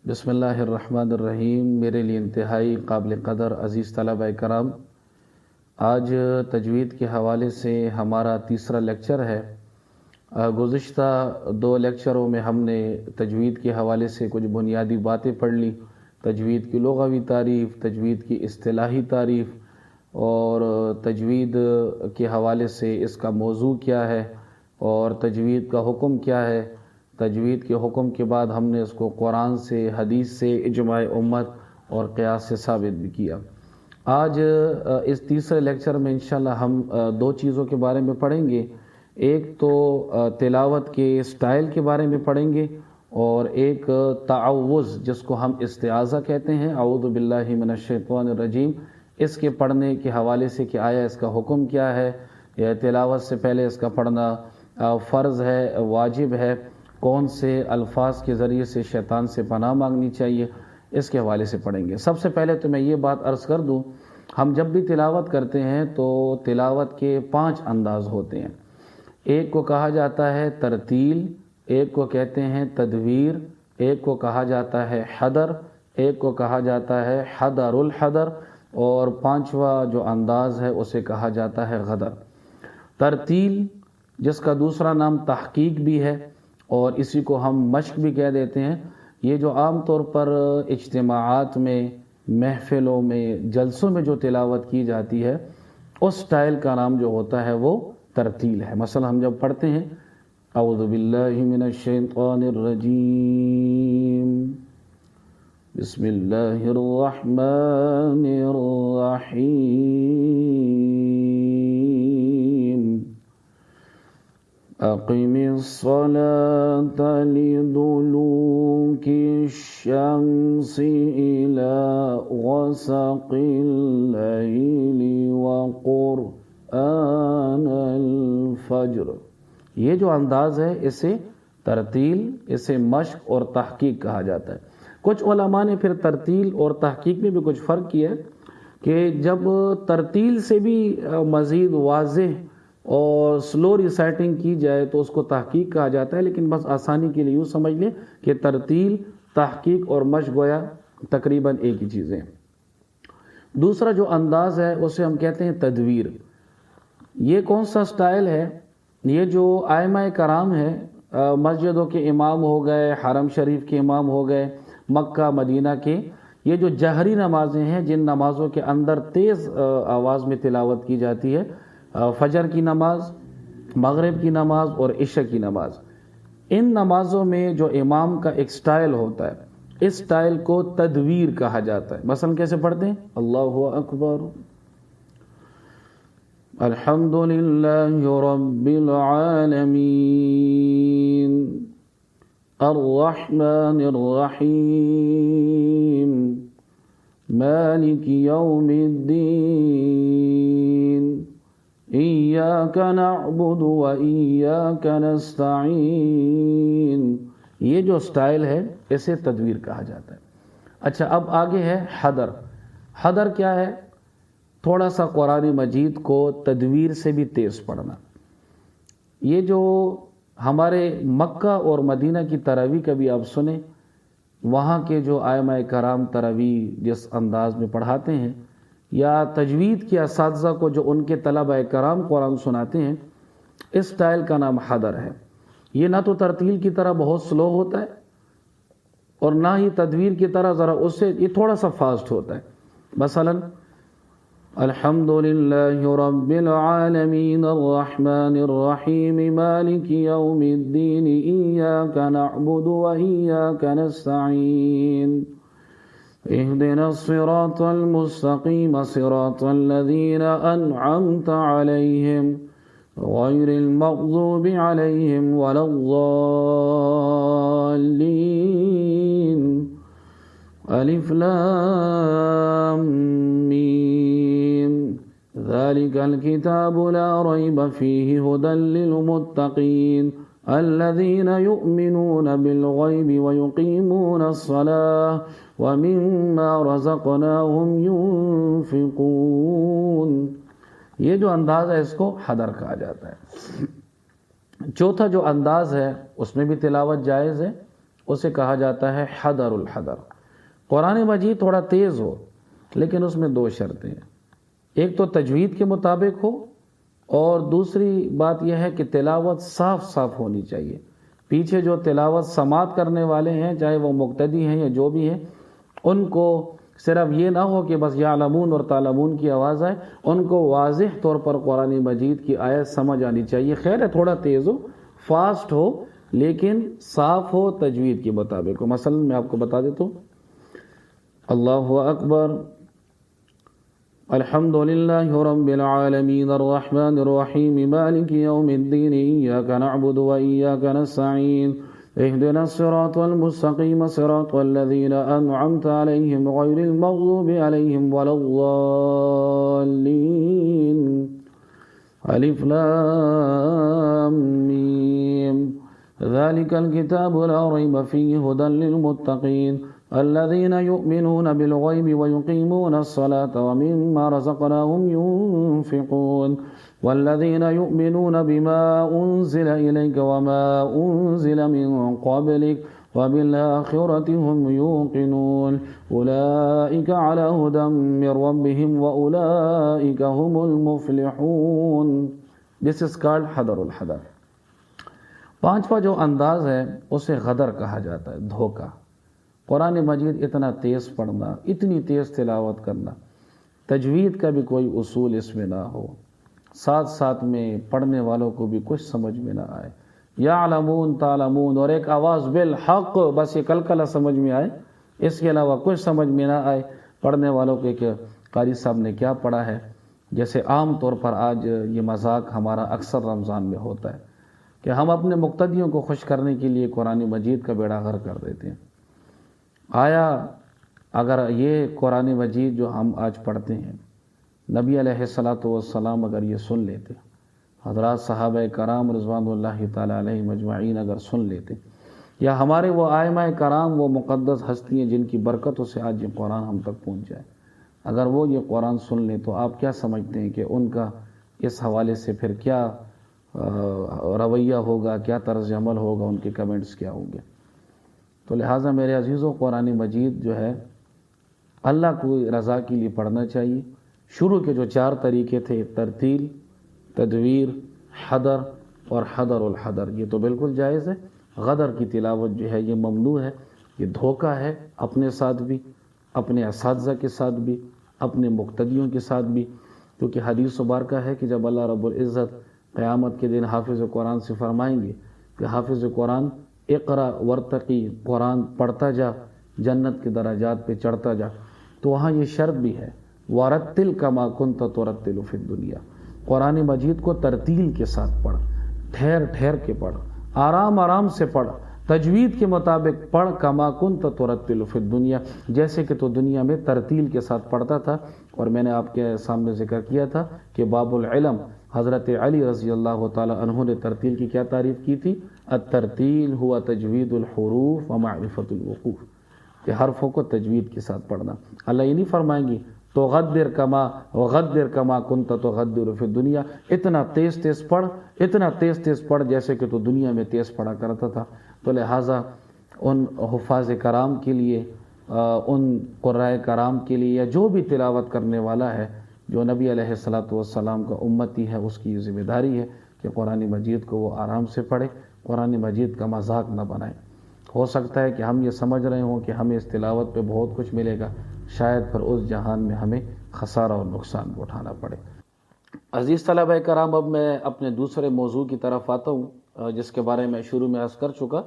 بسم اللہ الرحمن الرحیم۔ میرے لیے انتہائی قابل قدر عزیز طلبہ کرام، آج تجوید کے حوالے سے ہمارا تیسرا لیکچر ہے۔ گزشتہ دو لیکچروں میں ہم نے تجوید کے حوالے سے کچھ بنیادی باتیں پڑھ لی، تجوید کی لغوی تعریف، تجوید کی اصطلاحی تعریف، اور تجوید کے حوالے سے اس کا موضوع کیا ہے اور تجوید کا حکم کیا ہے۔ تجوید کے حکم کے بعد ہم نے اس کو قرآن سے، حدیث سے، اجماع امت اور قیاس سے ثابت بھی کیا۔ آج اس تیسرے لیکچر میں انشاءاللہ ہم دو چیزوں کے بارے میں پڑھیں گے۔ ایک تو تلاوت کے سٹائل کے بارے میں پڑھیں گے، اور ایک تعوذ جس کو ہم استعاذہ کہتے ہیں، اعوذ باللہ من الشیطان الرجیم، اس کے پڑھنے کے حوالے سے کہ آیا اس کا حکم کیا ہے، یا تلاوت سے پہلے اس کا پڑھنا فرض ہے، واجب ہے، کون سے الفاظ کے ذریعے سے شیطان سے پناہ مانگنی چاہیے، اس کے حوالے سے پڑھیں گے۔ سب سے پہلے تو میں یہ بات عرض کر دوں، ہم جب بھی تلاوت کرتے ہیں تو تلاوت کے 5 انداز ہوتے ہیں۔ ایک کو کہا جاتا ہے ترتیل، ایک کو کہتے ہیں تدویر، ایک کو کہا جاتا ہے حدر، ایک کو کہا جاتا ہے حدر الحدر، اور 5واں جو انداز ہے اسے کہا جاتا ہے غدر۔ ترتیل، جس کا دوسرا نام تحقیق بھی ہے اور اسی کو ہم مشق بھی کہہ دیتے ہیں، یہ جو عام طور پر اجتماعات میں، محفلوں میں، جلسوں میں جو تلاوت کی جاتی ہے، اس سٹائل کا نام جو ہوتا ہے وہ ترتیل ہے۔ مثلا ہم جب پڑھتے ہیں اعوذ باللہ من الشیطان الرجیم، بسم اللہ الرحمن الرحیم، اقم الصلاة لدلوک الشمس الى غسق اللیل وقرآن الفجر۔ یہ جو انداز ہے اسے ترتیل، اسے مشق اور تحقیق کہا جاتا ہے۔ کچھ علماء نے پھر ترتیل اور تحقیق میں بھی کچھ فرق کیا ہے کہ جب ترتیل سے بھی مزید واضح اور سلو ریسائٹنگ کی جائے تو اس کو تحقیق کہا جاتا ہے، لیکن بس آسانی کے لیے یوں سمجھ لیں کہ ترتیل، تحقیق اور مشق گویا تقریباً ایک ہی چیزیں۔ دوسرا جو انداز ہے اسے ہم کہتے ہیں تدویر۔ یہ کون سا سٹائل ہے؟ یہ جو ائمہ کرام ہیں، مسجدوں کے امام ہو گئے، حرم شریف کے امام ہو گئے، مکہ مدینہ کے، یہ جو جہری نمازیں ہیں، جن نمازوں کے اندر تیز آواز میں تلاوت کی جاتی ہے، فجر کی نماز، مغرب کی نماز اور عشاء کی نماز، ان نمازوں میں جو امام کا ایک سٹائل ہوتا ہے، اس سٹائل کو تدویر کہا جاتا ہے۔ مثلا کیسے پڑھتے ہیں؟ اللہ اکبر، الحمدللہ رب العالمین، الرحمن الرحیم، مالک یوم الدین، ایاک نعبد و ایاک نستعین۔ یہ جو سٹائل ہے اسے تدویر کہا جاتا ہے۔ اچھا، اب آگے ہے حدر۔ حدر کیا ہے؟ تھوڑا سا قرآن مجید کو تدویر سے بھی تیز پڑھنا۔ یہ جو ہمارے مکہ اور مدینہ کی تراویح کبھی آپ سنیں، وہاں کے جو ائمہ کرام تراویح جس انداز میں پڑھاتے ہیں، یا تجوید کے اساتذہ کو جو ان کے طلبہ کرام قرآن سناتے ہیں، اس سٹائل کا نام حدر ہے۔ یہ نہ تو ترتیل کی طرح بہت سلو ہوتا ہے اور نہ ہی تدویر کی طرح ذرا اس سے یہ تھوڑا سا فاسٹ ہوتا ہے۔ مثلا الحمدللہ رب العالمین، الرحمن الرحیم، مالک یوم الدین، ایاک نعبد و ایاک نستعین، اهدنا الصراط المستقیم، صراط الذین انعمت علیہم، غیر المغضوب علیہم ولا الضالین، الف لام میم، ذلک الکتاب لا ریب فیہ ھدی للمتقین، الذین یؤمنون بالغیب ویقیمون الصلاة ومما رزقناہم ینفقون۔ یہ جو انداز ہے اس کو حدر کہا جاتا ہے۔ چوتھا جو انداز ہے اس میں بھی تلاوت جائز ہے، اسے کہا جاتا ہے حدر الحدر۔ قرآن مجید تھوڑا تیز ہو لیکن اس میں 2 شرطیں ہیں، ایک تو تجوید کے مطابق ہو، اور دوسری بات یہ ہے کہ تلاوت صاف صاف ہونی چاہیے۔ پیچھے جو تلاوت سماعت کرنے والے ہیں، چاہے وہ مقتدی ہیں یا جو بھی ہیں، ان کو صرف یہ نہ ہو کہ بس یعلمون اور تعلمون کی آواز آئے، ان کو واضح طور پر قرآن مجید کی آیت سمجھ آنی چاہیے۔ خیر ہے تھوڑا تیز ہو، فاسٹ ہو، لیکن صاف ہو، تجوید کے مطابق ہو۔ مثلا میں آپ کو بتا دیتا ہوں، اللہ اکبر، الحمد للہ رب العالمین الرحمن الرحیم مالک یوم الدین ایاک نعبد و ایاک نستعین اهدنا الصراط المستقیم صراط الذین انعمت علیہم غیر المغضوب علیہم ولا الضالین الف لام میم ذلك الكتاب لا ريب فيه هدى للمتقين الذين يؤمنون بالغيب ويقيمون الصلاة ومما رزقناهم ينفقون والذين يؤمنون بما أنزل إليك وما أنزل من قبلك وبالآخرة هم يوقنون أولئك على هدى من ربهم وأولئك هم المفلحون. This is called حدر الحدر. 5واں جو انداز ہے اسے غدر کہا جاتا ہے، دھوکہ۔ قرآن مجید اتنا تیز پڑھنا، اتنی تیز تلاوت کرنا، تجوید کا بھی کوئی اصول اس میں نہ ہو، ساتھ ساتھ میں پڑھنے والوں کو بھی کچھ سمجھ میں نہ آئے، یعلمون تعلمون اور ایک آواز بالحق، بس یہ کلکلہ سمجھ میں آئے، اس کے علاوہ کچھ سمجھ میں نہ آئے۔ پڑھنے والوں کے کہ قاری صاحب نے کیا پڑھا ہے، جیسے عام طور پر آج یہ مذاق ہمارا اکثر رمضان میں ہوتا ہے کہ ہم اپنے مقتدیوں کو خوش کرنے کے لیے قرآن مجید کا بیڑا غرق کر دیتے ہیں۔ آیا اگر یہ قرآن مجید جو ہم آج پڑھتے ہیں، نبی علیہ الصلاۃ والسلام اگر یہ سن لیتے، حضرات صحابہ کرام رضوان اللہ تعالی علیہ مجمعین اگر سن لیتے، یا ہمارے وہ ائمہ کرام، وہ مقدس ہستیاں جن کی برکتوں سے آج یہ قرآن ہم تک پہنچ جائے، اگر وہ یہ قرآن سن لیں تو آپ کیا سمجھتے ہیں کہ ان کا اس حوالے سے پھر کیا رویہ ہوگا، کیا طرز عمل ہوگا، ان کے کمنٹس کیا ہوں گے؟ تو لہٰذا میرے عزیزوں، قرآن مجید جو ہے اللہ کو رضا کے لیے پڑھنا چاہیے۔ شروع کے جو 4 طریقے تھے، ترتیل، تدویر، حدر اور حدر الحدر، یہ تو بالکل جائز ہے۔ غدر کی تلاوت جو ہے یہ ممنوع ہے، یہ دھوکہ ہے، اپنے ساتھ بھی، اپنے اساتذہ کے ساتھ بھی، اپنے مقتدیوں کے ساتھ بھی، کیونکہ حدیث مبارکہ ہے کہ جب اللہ رب العزت قیامت کے دن حافظ قرآن سے فرمائیں گے کہ حافظ قرآن اقرا ورتقی، قرآن پڑھتا جا، جنت کے درجات پہ چڑھتا جا، تو وہاں یہ شرط بھی ہے، وَرَتِّلْ كَمَا كُنْتَ تُرَتِّلُ فِي الدُّنْيَا، قرآن مجید کو ترتیل کے ساتھ پڑھ، ٹھہر ٹھہر کے پڑھ، آرام آرام سے پڑھ، تجوید کے مطابق پڑھ، کما کنت ترتل فی الدنیا، جیسے کہ تو دنیا میں ترتیل کے ساتھ پڑھتا تھا۔ اور میں نے آپ کے سامنے ذکر کیا تھا کہ باب العلم حضرت علی رضی اللہ تعالی عنہ نے ترتیل کی کیا تعریف کی تھی؟ الترتیل ہوا تجوید الحروف و معرفت الوقوف، کہ حرفوں کو تجوید کے ساتھ پڑھنا۔ اللہ یہ نہیں فرمائیں گی تو غدر کما کنت تغدر فی الدنیا، اتنا تیز تیز پڑھ، اتنا تیز تیز پڑھ جیسے کہ تو دنیا میں تیز پڑھا کرتا تھا۔ تو لہٰذا ان حفاظ کرام کے لیے، ان قرائے کرام کے لیے، یا جو بھی تلاوت کرنے والا ہے جو نبی علیہ الصلاۃ والسلام کا امتی ہے، اس کی ذمہ داری ہے کہ قرآن مجید کو وہ آرام سے پڑھے، قرآن مجید کا مذاق نہ بنائے۔ ہو سکتا ہے کہ ہم یہ سمجھ رہے ہوں کہ ہمیں اس تلاوت پہ بہت کچھ ملے گا، شاید پھر اس جہان میں ہمیں خسارہ اور نقصان اٹھانا پڑے۔ عزیز طلبہ کرام، اب میں اپنے دوسرے موضوع کی طرف آتا ہوں، جس کے بارے میں شروع میں عرض کر چکا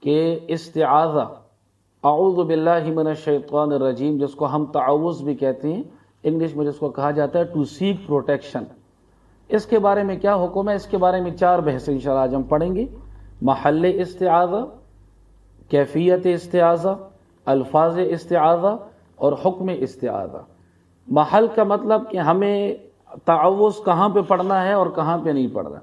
کہ استعاذہ، اعوذ باللہ من الشیطان الرجیم، جس کو ہم تعوذ بھی کہتے ہیں، انگلش میں جس کو کہا جاتا ہے ٹو سیک پروٹیکشن، اس کے بارے میں کیا حکم ہے؟ اس کے بارے میں 4 بحثیں انشاءاللہ آج ہم پڑھیں گے۔ محل استعاذہ، کیفیت استعاذہ، الفاظ استعاذہ اور حکم استعاذہ۔ محل کا مطلب کہ ہمیں تعوذ کہاں پہ پڑھنا ہے اور کہاں پہ نہیں پڑھنا۔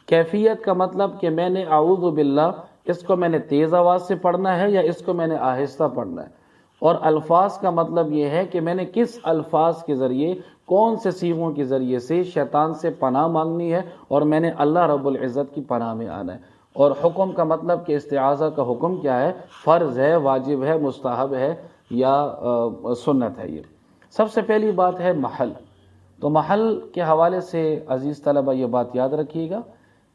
کیفیت کا مطلب کہ میں نے اعوذ باللہ، اس کو میں نے تیز آواز سے پڑھنا ہے یا اس کو میں نے آہستہ پڑھنا ہے۔ اور الفاظ کا مطلب یہ ہے کہ میں نے کس الفاظ کے ذریعے، کون سے صیغوں کے ذریعے سے شیطان سے پناہ مانگنی ہے اور میں نے اللہ رب العزت کی پناہ میں آنا ہے۔ اور حکم کا مطلب کہ استعاذہ کا حکم کیا ہے، فرض ہے، واجب ہے، مستحب ہے یا سنت ہے۔ یہ سب سے پہلی بات ہے محل۔ تو محل کے حوالے سے عزیز طلبہ یہ بات یاد رکھیے گا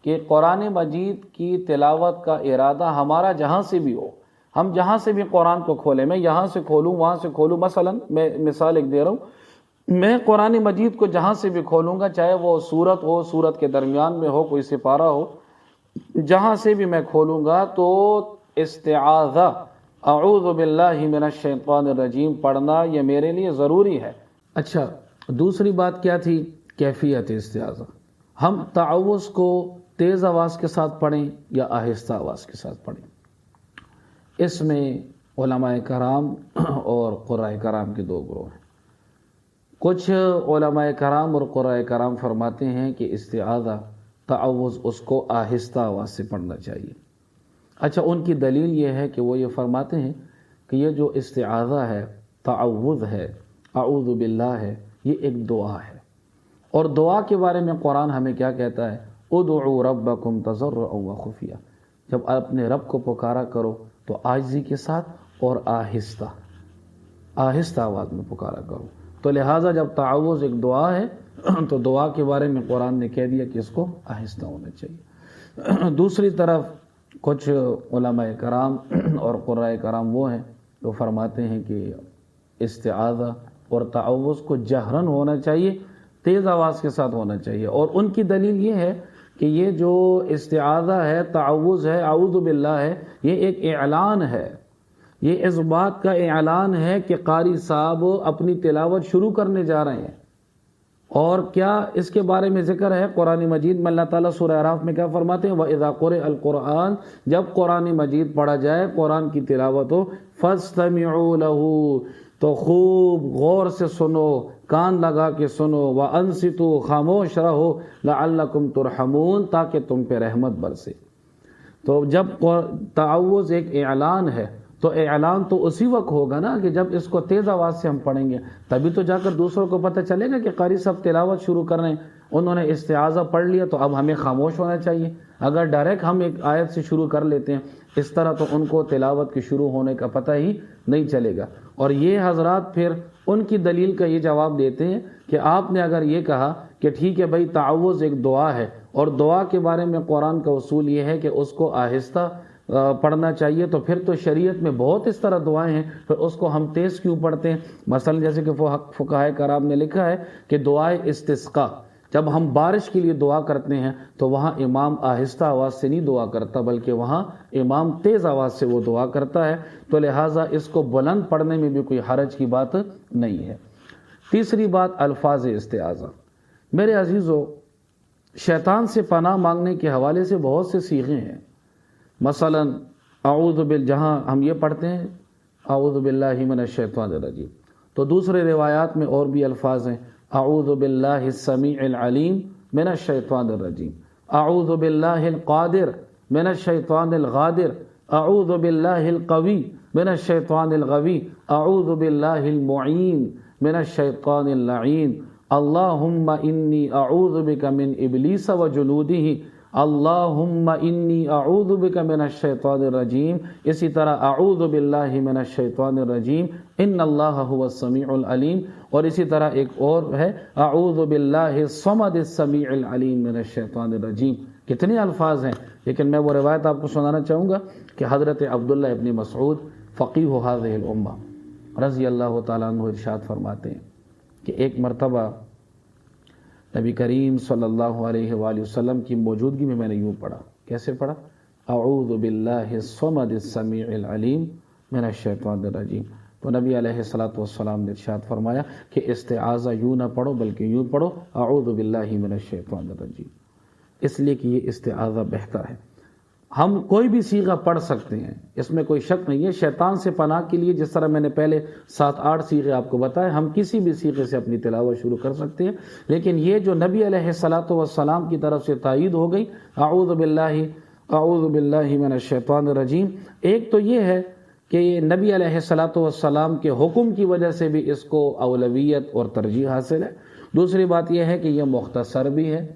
کہ قرآن مجید کی تلاوت کا ارادہ ہمارا جہاں سے بھی ہو، ہم جہاں سے بھی قرآن کو کھولیں، میں یہاں سے کھولوں وہاں سے کھولوں، مثلا میں مثال ایک دے رہا ہوں، میں قرآن مجید کو جہاں سے بھی کھولوں گا، چاہے وہ سورت ہو، سورت کے درمیان میں ہو، کوئی سپارہ ہو، جہاں سے بھی میں کھولوں گا تو استعاذہ اعوذ باللہ من الشیطان الرجیم پڑھنا یہ میرے لیے ضروری ہے۔ اچھا، دوسری بات کیا تھی؟ کیفیت استعاذہ۔ ہم تعوذ کو تیز آواز کے ساتھ پڑھیں یا آہستہ آواز کے ساتھ پڑھیں، اس میں علماء کرام اور قراء کرام کے دو گروہ ہیں۔ کچھ علماء کرام اور قراء کرام فرماتے ہیں کہ استعاذہ تعوذ اس کو آہستہ آواز سے پڑھنا چاہیے۔ اچھا، ان کی دلیل یہ ہے کہ وہ یہ فرماتے ہیں کہ یہ جو استعاذہ ہے، تعوذ ہے، اعوذ باللہ ہے، یہ ایک دعا ہے، اور دعا کے بارے میں قرآن ہمیں کیا کہتا ہے؟ ادعوا ربکم تضرعا وخفیہ، جب اپنے رب کو پکارا کرو تو عاجزی کے ساتھ اور آہستہ آواز میں پکارا کرو۔ تو لہٰذا جب تعوذ ایک دعا ہے تو دعا کے بارے میں قرآن نے کہہ دیا کہ اس کو آہستہ ہونا چاہیے۔ دوسری طرف کچھ علماء کرام اور قراء کرام وہ ہیں جو فرماتے ہیں کہ استعاذہ اور تعوذ کو جہرن ہونا چاہیے، تیز آواز کے ساتھ ہونا چاہیے، اور ان کی دلیل یہ ہے کہ یہ جو استعاذہ ہے، تعوذ ہے، اعوذ باللہ ہے، یہ ایک اعلان ہے، یہ اس بات کا اعلان ہے کہ قاری صاحب اپنی تلاوت شروع کرنے جا رہے ہیں۔ اور کیا اس کے بارے میں ذکر ہے قرآن مجید میں؟ اللہ تعالیٰ سورہ اعراف میں کیا فرماتے ہیں؟ وَإِذَا قُرِئَ الْقُرْآنُ، جب قرآن مجید پڑھا جائے، قرآن کی تلاوت ہو، فَاسْتَمِعُوا لَهُ، تو خوب غور سے سنو، کان لگا کے سنو، وَأَنصِتُوا، خاموش رہو، لَعَلَّكُمْ تُرْحَمُونَ، تاکہ تم پہ رحمت برسے۔ تو جب تعوذ ایک اعلان ہے تو اعلان تو اسی وقت ہوگا نا کہ جب اس کو تیز آواز سے ہم پڑھیں گے، تبھی تو جا کر دوسروں کو پتہ چلے گا کہ قاری صاحب تلاوت شروع کر رہے ہیں، انہوں نے استعاذہ پڑھ لیا تو اب ہمیں خاموش ہونا چاہیے۔ اگر ڈائریکٹ ہم ایک آیت سے شروع کر لیتے ہیں اس طرح تو ان کو تلاوت کے شروع ہونے کا پتہ ہی نہیں چلے گا۔ اور یہ حضرات پھر ان کی دلیل کا یہ جواب دیتے ہیں کہ آپ نے اگر یہ کہا کہ ٹھیک ہے بھائی تعوذ ایک دعا ہے، اور دعا کے بارے میں قرآن کا اصول یہ ہے کہ اس کو آہستہ پڑھنا چاہیے، تو پھر تو شریعت میں بہت اس طرح دعائیں ہیں، پھر اس کو ہم تیز کیوں پڑھتے ہیں؟ مثلا جیسے کہ فقہائے کرام نے لکھا ہے کہ دعائے استسقاء، جب ہم بارش کے لیے دعا کرتے ہیں تو وہاں امام آہستہ آواز سے نہیں دعا کرتا، بلکہ وہاں امام تیز آواز سے وہ دعا کرتا ہے، تو لہٰذا اس کو بلند پڑھنے میں بھی کوئی حرج کی بات نہیں ہے۔ تیسری بات الفاظ استعاذہ۔ میرے عزیزو، شیطان سے پناہ مانگنے کے حوالے سے بہت سے صیغے ہیں، مثلا اعوذ جہاں ہم یہ پڑھتے ہیں اعوذ باللہ من الشیطان الرجیم، تو دوسرے روایات میں اور بھی الفاظ ہیں، اعوذ باللہ السمیع العلیم من الشیطان الرجیم، اعوذ باللہ القادر من الشیطان الغادر، اعوذ باللہ القوی من الشیطان الغوی، اعوذ باللہ المعین من الشیطان اللعین، اللہم انی اعوذ بک من ابلیس و جنودہ، اللہم انی اعوذ بک من الشیطان الرجیم۔ اسی طرح اعوذ باللہ من الشیطان الرجیم ان اللہ هو السمیع العلیم، اور اسی طرح ایک اور ہے اعوذ باللہ الصمد السمیع العلیم من الشیطان الرجیم۔ کتنے الفاظ ہیں، لیکن میں وہ روایت آپ کو سنانا چاہوں گا کہ حضرت عبداللہ ابن مسعود فقیہ هذه الامہ رضی اللہ تعالیٰ عنہ ارشاد فرماتے ہیں کہ ایک مرتبہ نبی کریم صلی اللہ علیہ وآلہ وسلم کی موجودگی میں نے یوں پڑھا۔ کیسے پڑھا؟ اعوذ باللہ الصمد السمیع العلیم من الشیطان الرجیم۔ تو نبی علیہ السلام نے ارشاد فرمایا کہ استعاذہ یوں نہ پڑھو بلکہ یوں پڑھو اعوذ باللہ من الشیطان الرجیم، اس لیے کہ یہ استعاذہ بہتر ہے۔ ہم کوئی بھی صیغہ پڑھ سکتے ہیں، اس میں کوئی شک نہیں ہے۔ شیطان سے پناہ کے لیے جس طرح میں نے پہلے 7-8 صیغے آپ کو بتائے، ہم کسی بھی صیغے سے اپنی تلاوت شروع کر سکتے ہیں، لیکن یہ جو نبی علیہ السلام کی طرف سے تائید ہو گئی اعوذ باللہ من الشیطان الرجیم، ایک تو یہ ہے کہ نبی علیہ السلام کے حکم کی وجہ سے بھی اس کو اولویت اور ترجیح حاصل ہے۔ دوسری بات یہ ہے کہ یہ مختصر بھی ہے،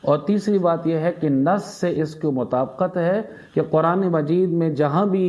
اور تیسری بات یہ ہے کہ نص سے اس کی مطابقت ہے کہ قرآن مجید میں جہاں بھی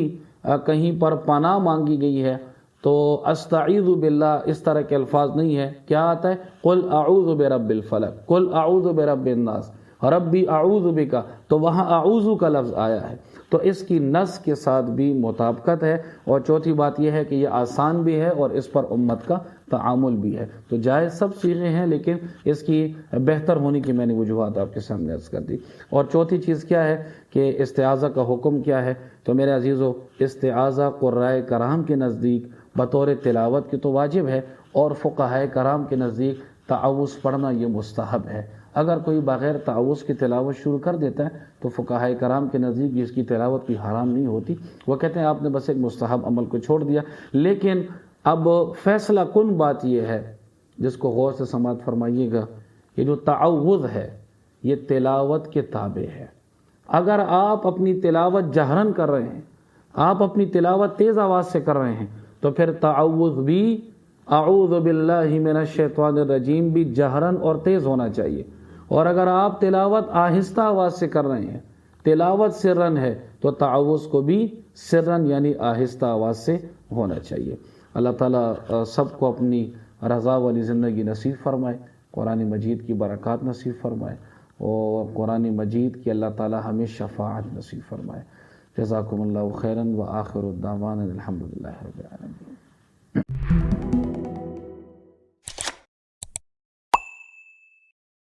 کہیں پر پناہ مانگی گئی ہے تو استعیذ باللہ اس طرح کے الفاظ نہیں ہے. کیا آتا ہے؟ قل اعوذ برب الفلق، قل اعوذ برب الناس، ربی اعوذ بک، تو وہاں اعوذ کا لفظ آیا ہے. تو اس کی نص کے ساتھ بھی مطابقت ہے. اور چوتھی بات یہ ہے کہ یہ آسان بھی ہے اور اس پر امت کا تعامل بھی ہے. تو جائز سب صیغے ہیں، لیکن اس کی بہتر ہونے کی میں نے وجوہات آپ کے سامنے عرض کر دی. اور چوتھی چیز کیا ہے کہ استعاذہ کا حکم کیا ہے؟ تو میرے عزیزو، استعاذہ قرائے کرام کے نزدیک بطور تلاوت کی تو واجب ہے، اور فقہائے کرام کے نزدیک تعوذ پڑھنا یہ مستحب ہے. اگر کوئی بغیر تعوذ کی تلاوت شروع کر دیتا ہے تو فقہائے کرام کے نزدیک اس کی تلاوت بھی حرام نہیں ہوتی. وہ کہتے ہیں آپ نے بس ایک مستحب عمل کو چھوڑ دیا. لیکن اب فیصلہ کن بات یہ ہے جس کو غور سے سماعت فرمائیے گا، یہ جو تعوذ ہے یہ تلاوت کے تابع ہے. اگر آپ اپنی تلاوت جہرن کر رہے ہیں، آپ اپنی تلاوت تیز آواز سے کر رہے ہیں، تو پھر تعوذ بھی اعوذ باللہ من الشیطان الرجیم بھی جہرن اور تیز ہونا چاہیے. اور اگر آپ تلاوت آہستہ آواز سے کر رہے ہیں، تلاوت سرن ہے، تو تعوذ کو بھی سرن یعنی آہستہ آواز سے ہونا چاہیے. اللہ تعالیٰ سب کو اپنی رضا والی زندگی نصیب فرمائے، قرآن مجید کی برکات نصیب فرمائے، اور قرآن مجید کی اللہ تعالیٰ ہمیں شفاعت نصیب فرمائے. جزاکم اللہ خیرا وآخر الدعوانا الحمدللہ رب العالمین.